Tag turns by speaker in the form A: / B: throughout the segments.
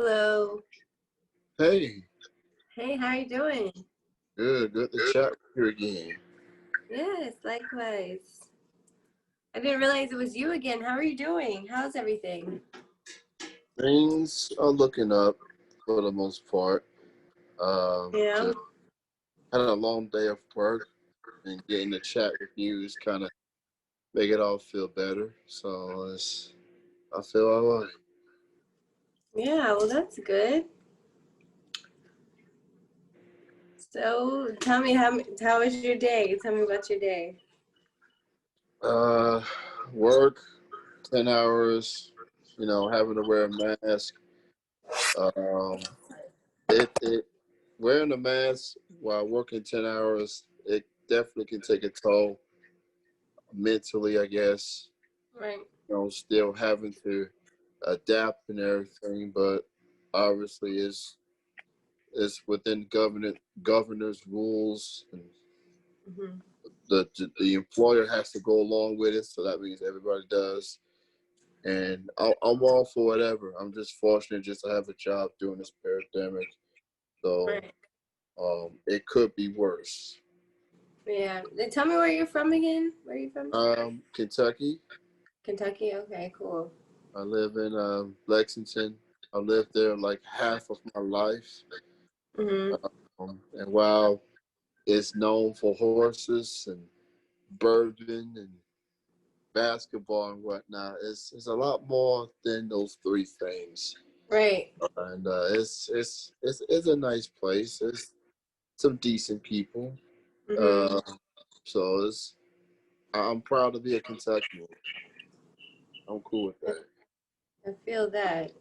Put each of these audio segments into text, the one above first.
A: Hello.
B: Hey,
A: Hey, how you doing?
B: good to chat with you again.
A: Yes, likewise. I didn't realize it was you again. How are you doing? How's everything?
B: Things are looking up for the most part.
A: Yeah.
B: Just had a long day of work and getting to chat with you is kind of make it all feel better. I feel all right.
A: Yeah, well, that's good. So, tell me how was your day? Tell me about your day.
B: Uh, Work 10 hours, having to wear a mask. Um, it wearing a mask while working 10 hours, it definitely can take a toll mentally, I guess.
A: Right.
B: Still having to adapt and everything, but obviously it's within governor's rules, and
A: Hmm.
B: the employer has to go along with it, so that means everybody does. And I'm all for whatever. I'm just fortunate just to have a job during this pandemic, so
A: Right.
B: it could be worse.
A: Yeah. Then tell me where you're from again. Where are you from?
B: Kentucky.
A: Kentucky. Okay, cool.
B: I live in Lexington. I lived there like half of my life.
A: Hmm.
B: And while it's known for horses and bourbon and basketball and whatnot, it's a lot more than those three things.
A: Right.
B: And it's a nice place. It's some decent people.
A: Hmm.
B: Uh, so I'm proud to be a Kentuckian. I'm cool with that.
A: I feel that.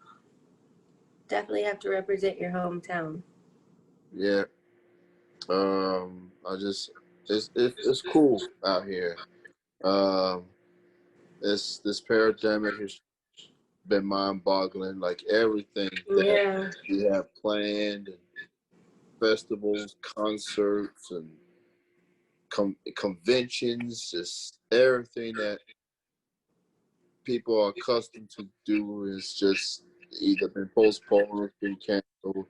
A: Definitely have to represent your hometown.
B: Yeah. I just it's cool out here. Um, this pandemic has been mind-boggling. Like everything that
A: Yeah.
B: we have planned, and festivals, concerts, and conventions, just everything that people are accustomed to do is just either been postponed or been canceled.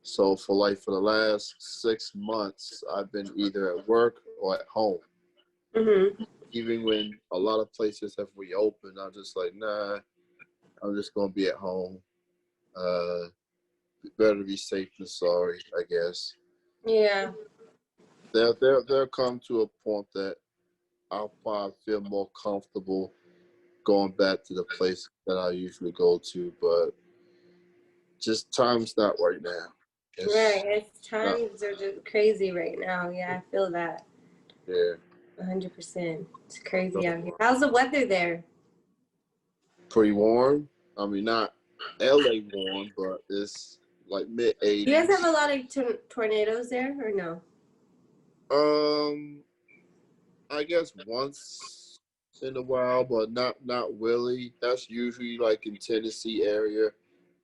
B: So for the last 6 months, I've been either at work or at home.
A: Hmm.
B: Even when a lot of places have reopened, I'm just like, nah, I'm just gonna be at home. Uh, Better be safe than sorry, I guess.
A: Yeah.
B: There'll come to a point that I'll probably feel more comfortable going back to the place that I usually go to, but just time's not right now.
A: Right.
B: It's
A: It's
B: not.
A: times are just crazy right now. Yeah, I feel that.
B: Yeah.
A: 100%. It's crazy out here.
B: So,
A: How's the weather there?
B: pretty warm. I mean, not LA warm, but it's like mid
A: Do you guys have
B: 80s.
A: a lot of tornadoes there or no?
B: Um, I guess once in a while, but not really. That's usually like in Tennessee area.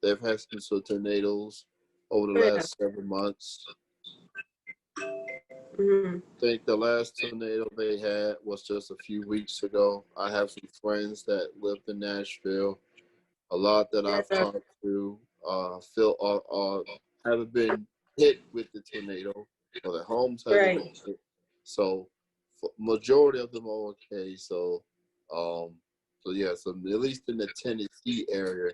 B: They've had some tornadoes over the
A: Yeah.
B: last several months.
A: Hmm.
B: I think the last tornado they had was just a few weeks ago. I have some friends that lived in Nashville. A lot that I've
A: Yeah.
B: talked to feel haven't been hit with the tornado, or their homes haven't been
A: Right.
B: hit. So majority of them are okay. Um, so yeah, so at least in the Tennessee area,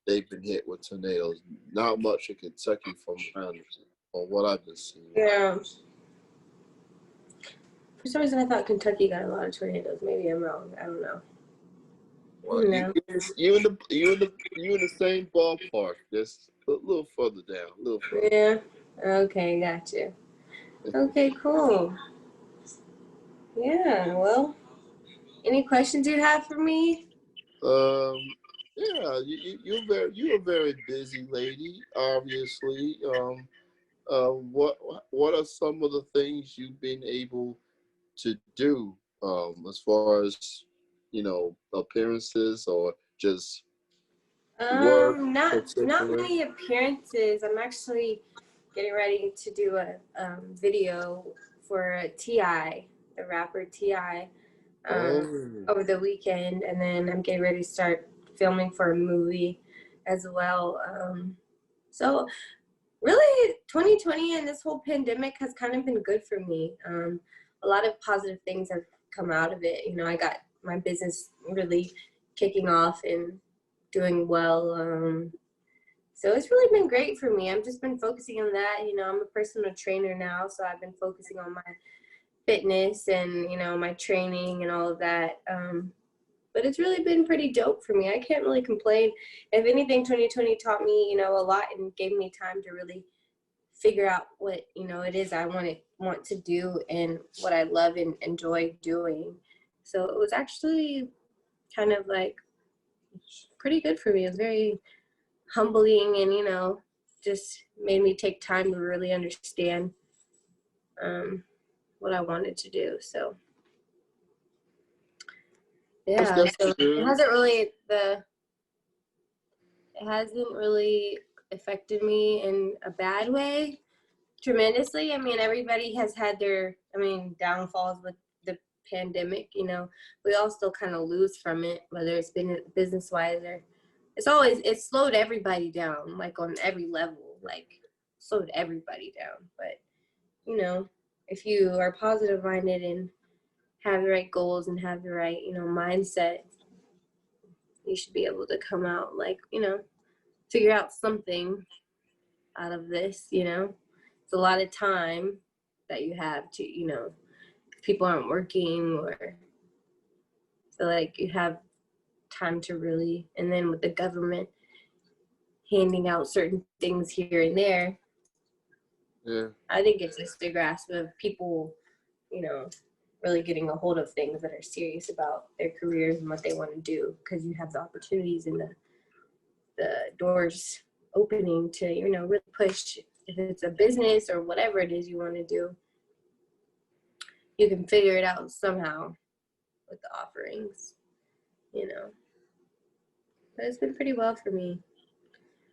B: they've been hit with tornadoes. Not much in Kentucky from what I've been seeing.
A: Yeah. For some reason, I thought Kentucky got a lot of tornadoes. Maybe I'm wrong. I don't know.
B: Well,
A: You know.
B: you in the same ballpark, just a little further down, a little further.
A: Yeah. Okay, gotcha. Okay, cool. Yeah, well, any questions you have for me?
B: Um, yeah, you're a very busy lady, obviously. What are some of the things you've been able to do, as far as appearances or just work
A: Not
B: particular?
A: many appearances. I'm actually getting ready to do a video for Ti, the rapper Ti, um,
B: Oh,
A: over the weekend, and then I'm getting ready to start filming for a movie. as well. So really 2020 and this whole pandemic has kind of been good for me. A lot of positive things have come out of it. You know, I got my business really kicking off and doing well. So it's really been great for me. I've just been focusing on that. You know, I'm a personal trainer now, so I've been focusing on my fitness and, you know, my training and all of that. But it's really been pretty dope for me. I can't really complain. If anything, 2020 taught me, you know, a lot and gave me time to really figure out what, you know, it is I want to do and what I love and enjoy doing. So it was actually kind of like pretty good for me. It was very humbling and, you know, just made me take time to really understand what I wanted to do. So yeah,
B: That's
A: so
B: good.
A: it hasn't really affected me in a bad way tremendously. I mean, everybody has had their, downfalls with the pandemic. You know, we all still kind of lose from it, whether it's been business wise or it slowed everybody down, like on every level, like slowed everybody down. But, you know, if you are positive minded and have the right goals and have the right, you know, mindset, you should be able to come out like, you know, figure out something out of this, you know. It's a lot of time that you have to, you know, people aren't working or so like you have time to really, and then with the government handing out certain things here and there,
B: Yeah.
A: I think it's just a grasp of people, you know, really getting a hold of things that are serious about their careers and what they want to do, because you have the opportunities and the doors opening to, you know, really push. If it's a business or whatever it is you want to do, you can figure it out somehow with the offerings, you know. But it's been pretty well for me.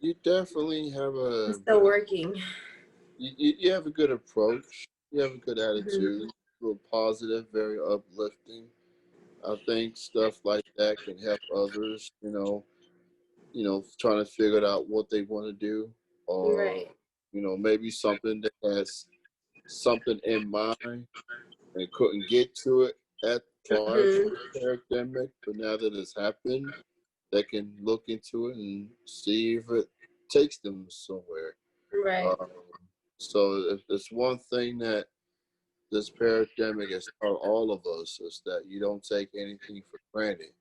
B: You definitely have
A: I'm still working.
B: you have a good approach. You have a good
A: Mm-hmm.
B: attitude. Real positive, very uplifting. I think stuff like that can help others. Trying to figure out what they want to do, or
A: Right.
B: maybe something that has something in mind and couldn't get to it at prior to
A: Mm-hmm.
B: the pandemic, but now that it's happened, they can look into it and see if it takes them somewhere.
A: Right.
B: Um, so if there's one thing that this pandemic has taught all of us is that you don't take anything for granted.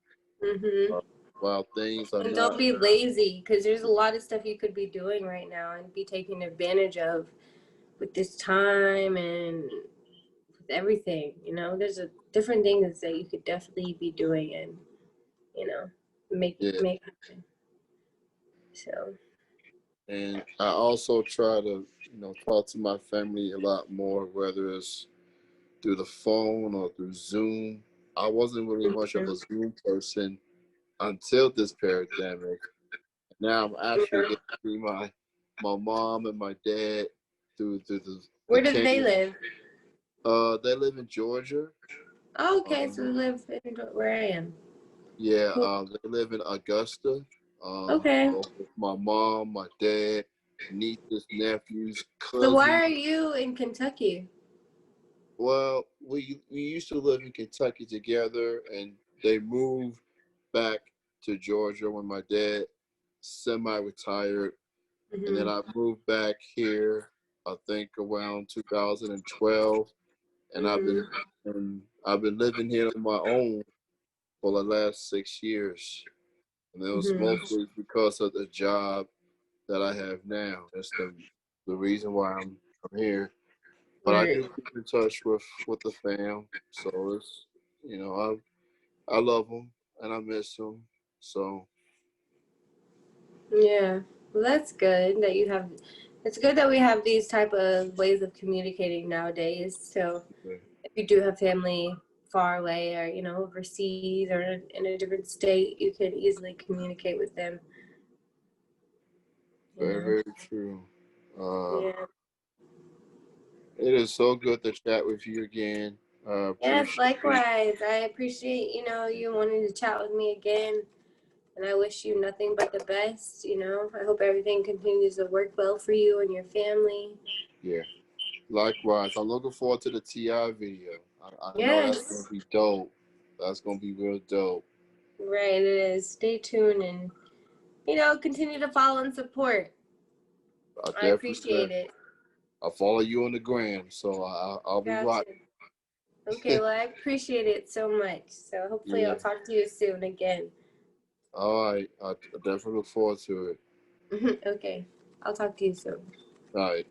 A: Mm-hmm.
B: Uh, while things are
A: And don't
B: not,
A: be lazy, because there's a lot of stuff you could be doing right now and be taking advantage of with this time and with everything. You know, there's a different things that you could definitely be doing and, you know,
B: yeah.
A: make happen. So
B: And I also try to, talk to my family a lot more, whether it's through the phone or through Zoom. I wasn't really much of a Zoom person until this pandemic. Now I'm actually getting to see my mom and my dad through the
A: where do they
B: Candi.
A: live?
B: They live in Georgia.
A: Oh, okay, so
B: Um,
A: we live in where I am.
B: yeah,
A: Cool.
B: they live in Augusta.
A: Okay.
B: So my mom, my dad, nieces, nephews,
A: So why
B: cousins.
A: are you in Kentucky?
B: Well, we used to live in Kentucky together, and they moved back to Georgia when my dad semi-retired, and then
A: Mm-hmm.
B: I moved back here. I think around 2012, and
A: Mm-hmm.
B: I've been living here on my own for the last 6 years, and it was
A: Mm-hmm.
B: mostly because of the job that I have now. That's the reason why I'm here. But I
A: Right.
B: do keep in touch with the fam, so it's I love them and I miss them. So
A: Yeah. Well, that's good that you have. It's good that we have these type of ways of communicating nowadays. So
B: yeah,
A: if you do have family far away or, you know, overseas or in a different state, you can easily communicate with them. You
B: very
A: know.
B: very true. Um,
A: Yeah.
B: it is so good to chat with you again. I
A: Yes,
B: appreciate
A: likewise. I appreciate, you know, you wanting to chat with me again. And I wish you nothing but the best, you know. I hope everything continues to work well for you and your family.
B: Yeah. Likewise. I'm looking forward to the T.I. video. I know that's going
A: Yes.
B: to be dope. That's going to be real dope.
A: Right, it is. Stay tuned and, you know, continue to follow and support.
B: I
A: I
B: definitely
A: appreciate
B: said
A: it.
B: I follow you on the gram, so I'll be
A: Gotcha.
B: watching.
A: Okay, well, I appreciate it so much. So hopefully
B: Yeah.
A: I'll talk to you soon again.
B: All right. I definitely look forward to it.
A: Okay, I'll talk to you soon.
B: All right.